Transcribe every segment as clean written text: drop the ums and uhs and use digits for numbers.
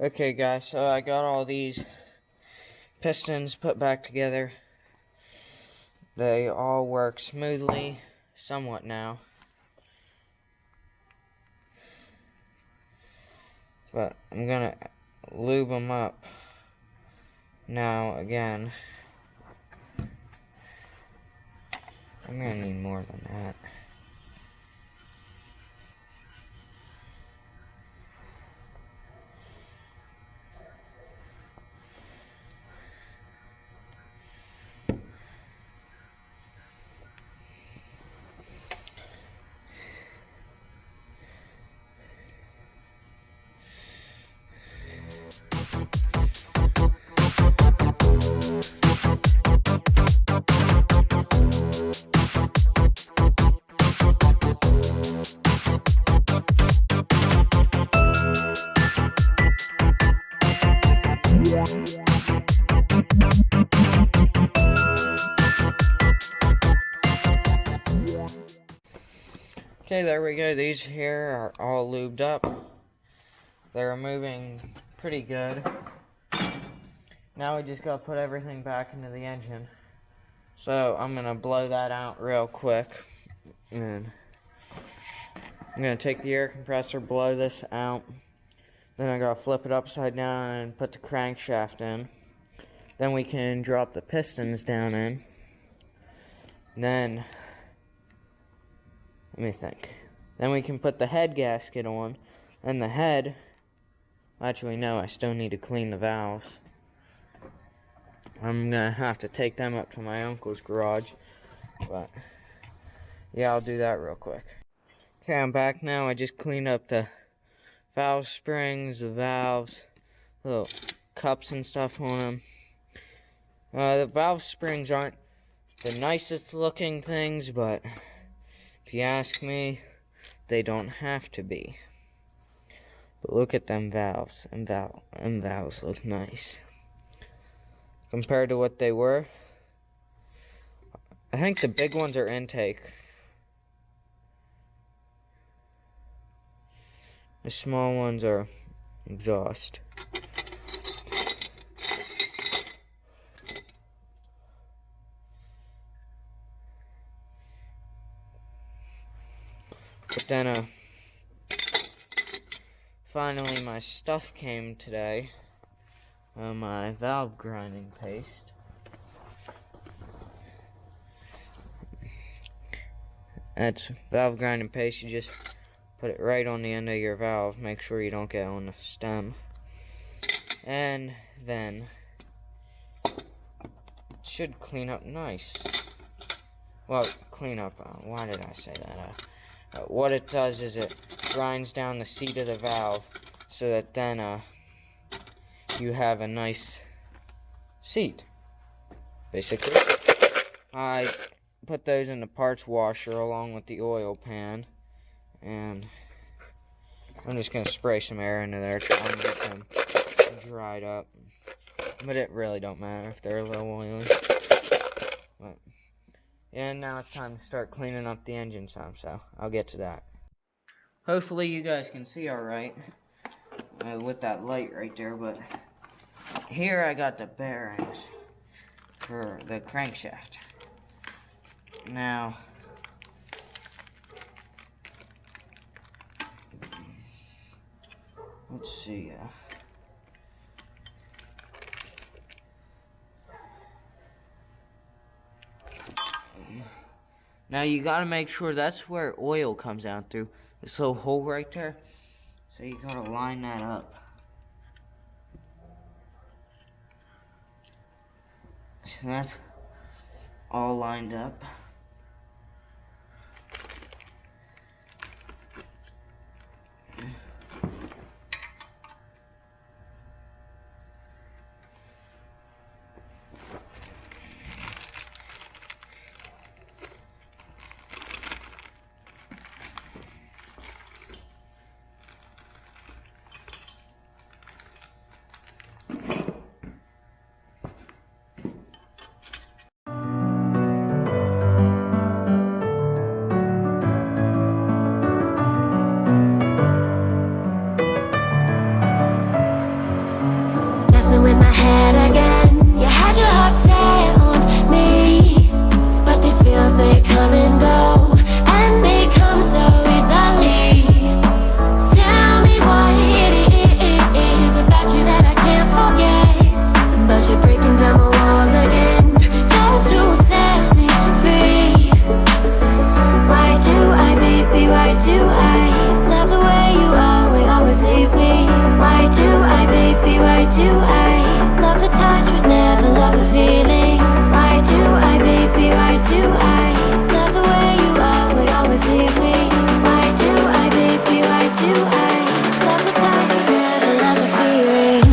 Okay guys, so I got all these pistons put back together. They all work smoothly, somewhat now. But I'm gonna lube them up now again. I'm gonna need more than that. Okay, there we go. These here are all lubed up. They're moving pretty good. Now we just gotta put everything back into the engine. So I'm gonna blow that out real quick. And I'm gonna take the air compressor, blow this out. Then I gotta flip it upside down and put the crankshaft in. Then we can drop the pistons down in. Then, let me think. Then we can put the head gasket on. And the head, actually no, I still need to clean the valves. I'm gonna have to take them up to my uncle's garage. But, yeah, I'll do that real quick. Okay, I'm back now. I just cleaned up the valve springs, the valves, little cups and stuff on them. The valve springs aren't the nicest looking things, but if you ask me, they don't have to be. But look at them valves, and valves look nice. Compared to what they were, I think the big ones are intake. The small ones are exhaust. But then, finally my stuff came today. My valve grinding paste. That's valve grinding paste. You just put it right on the end of your valve. Make sure you don't get on the stem. And then it should clean up nice. Well, clean up. Why did I say that? What it does is it grinds down the seat of the valve so that then you have a nice seat, basically. I put those in the parts washer along with the oil pan, and I'm just going to spray some air into there, try and get them dried up. But it really don't matter if they're a little oily. But, and now it's time to start cleaning up the engine some, so I'll get to that. Hopefully you guys can see alright with that light right there, but here I got the bearings for the crankshaft. Now, let's see. Now you gotta make sure that's where oil comes out through this little hole right there. So you gotta line that up. So that's all lined up. messing with my head again. You had your heart set on me, but these feels, they come and go, and they come so easily. Tell me what it is about you that I can't forget, but you're breaking down my walls again, just to set me free. Why do I, baby, why do I love the way you always leave me? Why do I, baby, why do I love the touch but never love the feeling? Why do I, baby, why do I love the way you always leave me? Why do I, baby, why do I love the touch but never love the feeling?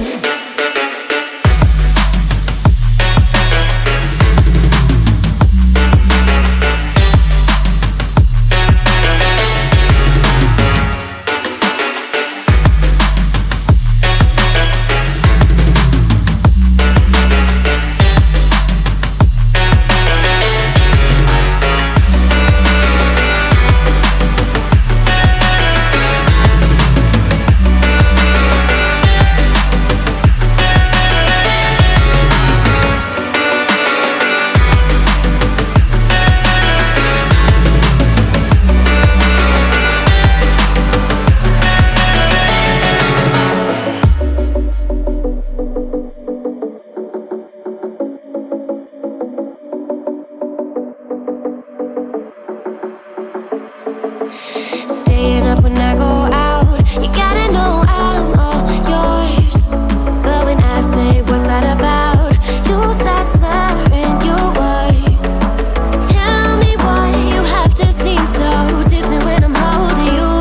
Staying up when I go out, you gotta know I'm all yours. But when I say what's that about, you start slurring your words. Tell me why you have to seem so distant when I'm holding you.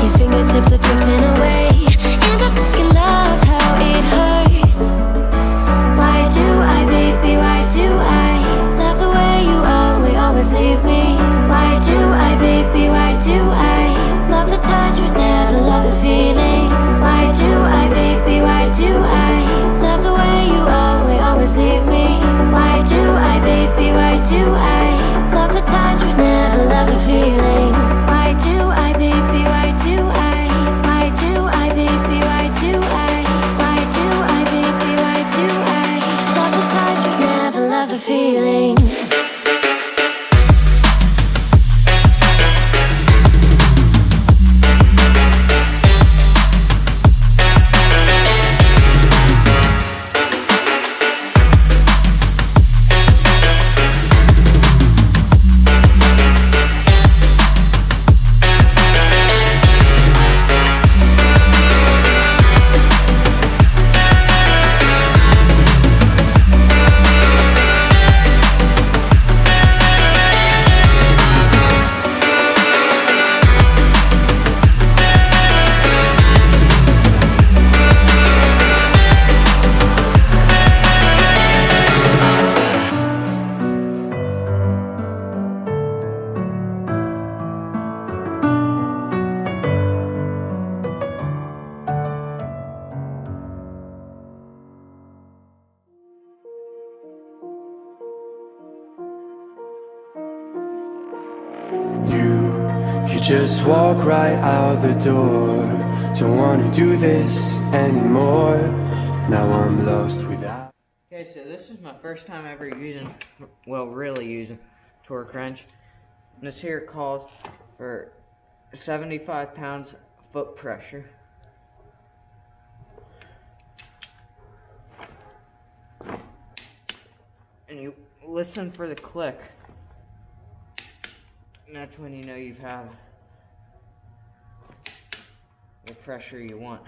Your fingertips are drifting away, and I fucking love how it hurts. Why do I, baby, why do I love the way you always leave me? Why do I, baby, why do I love the touch but never love the feeling? Why do I, baby, why do I love the way you always leave me? Why do I, baby, why do I love the touch but never love the feeling? Why do I, baby, why do I? Why do I, baby, why do I? Why do I, baby, why do I love the touch but never love the feeling? You just walk right out the door. Don't wanna do this anymore. Now I'm lost without. Okay, so this is my first time ever using, well, really using torque wrench. And this here calls for 75 pounds foot pressure. And you listen for the click. And that's when you know you've had the pressure you want.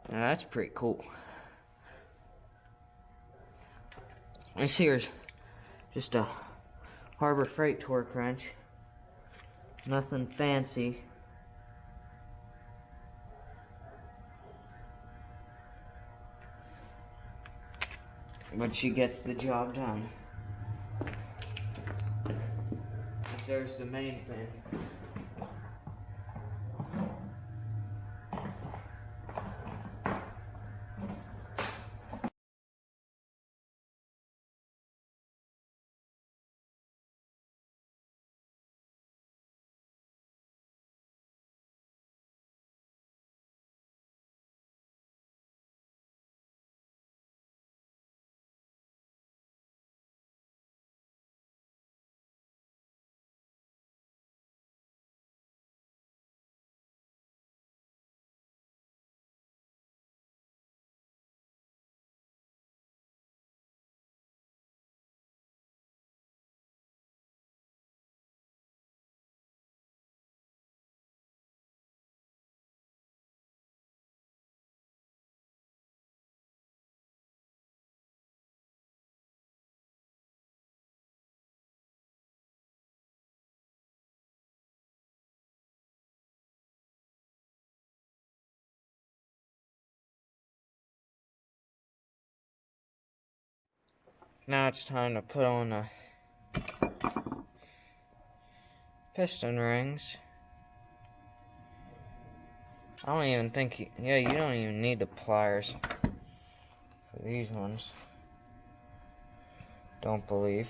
Now that's pretty cool. This here's just a Harbor Freight torque wrench. Nothing fancy. But she gets the job done. there's the main thing. Now it's time to put on the piston rings. I don't even think you don't even need the pliers for these ones. Don't believe.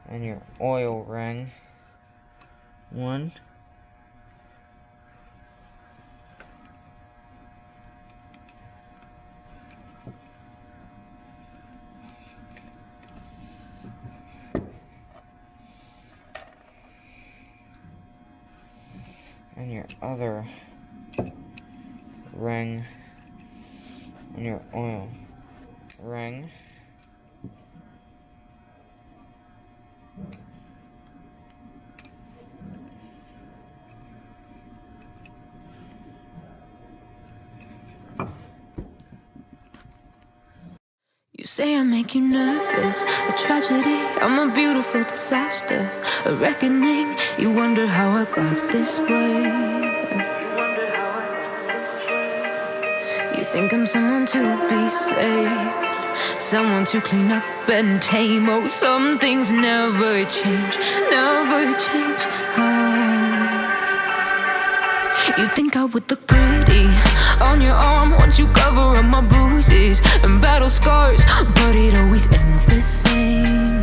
And your oil ring, one. And your other ring, and your oil ring. You say I make you nervous, a tragedy, I'm a beautiful disaster, a reckoning. You wonder how I got this way. You think I'm someone to be saved, someone to clean up and tame. Oh, some things never change, never change. You think I would look pretty on your arm once you cover up my bruises and battle scars, but it always ends the same.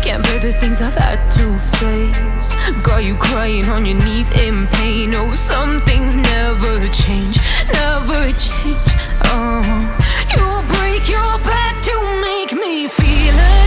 Can't bear the things I've had to face, got you crying on your knees in pain. Oh, some things never change, never change. You'll break your back to make me feel again.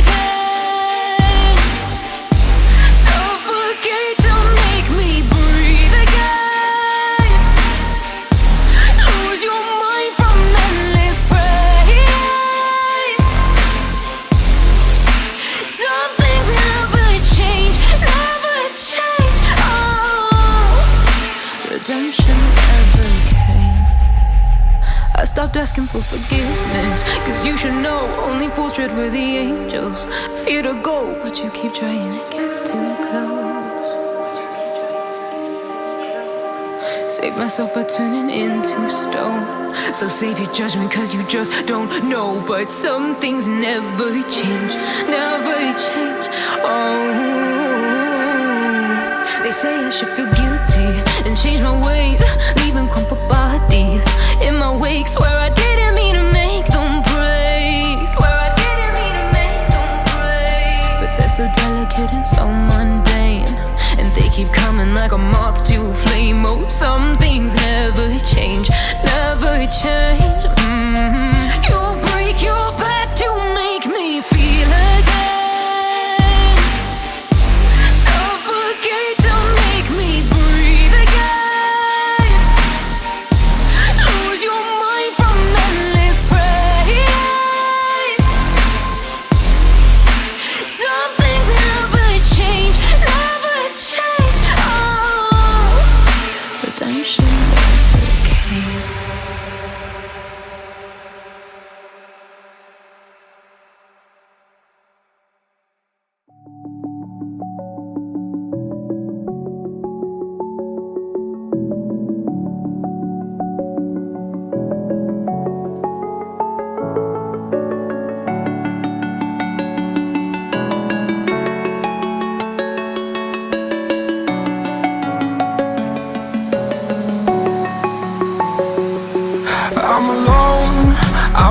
I stopped asking for forgiveness, cause you should know only fools tread where the angels fear to go, but you keep trying to get too close. Save myself by turning into stone, so save your judgment cause you just don't know. But some things never change, never change. They say I should feel guilty and change my ways, leaving crumpled bodies in my wake. Swear I didn't mean to make them break, but they're so delicate and so mundane, and they keep coming like a moth to a flame. Oh, some things never change, never change. You'll break your back to make me feel again.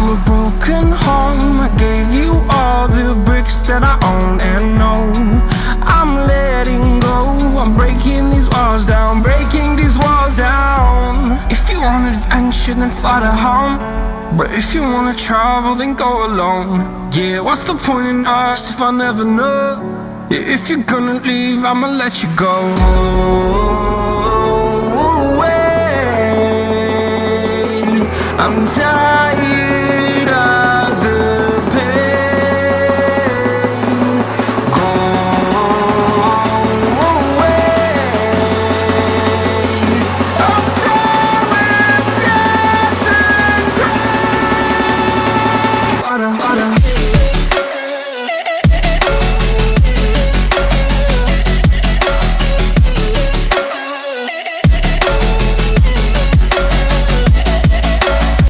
from a broken home. I gave you all the bricks that I own and know. I'm letting go, I'm breaking these walls down, breaking these walls down. If you want adventure, then fly to home. But if you wanna travel, then go alone. Yeah, what's the point in us if I never know? Yeah, if you're gonna leave, I'ma let you go. I'm tired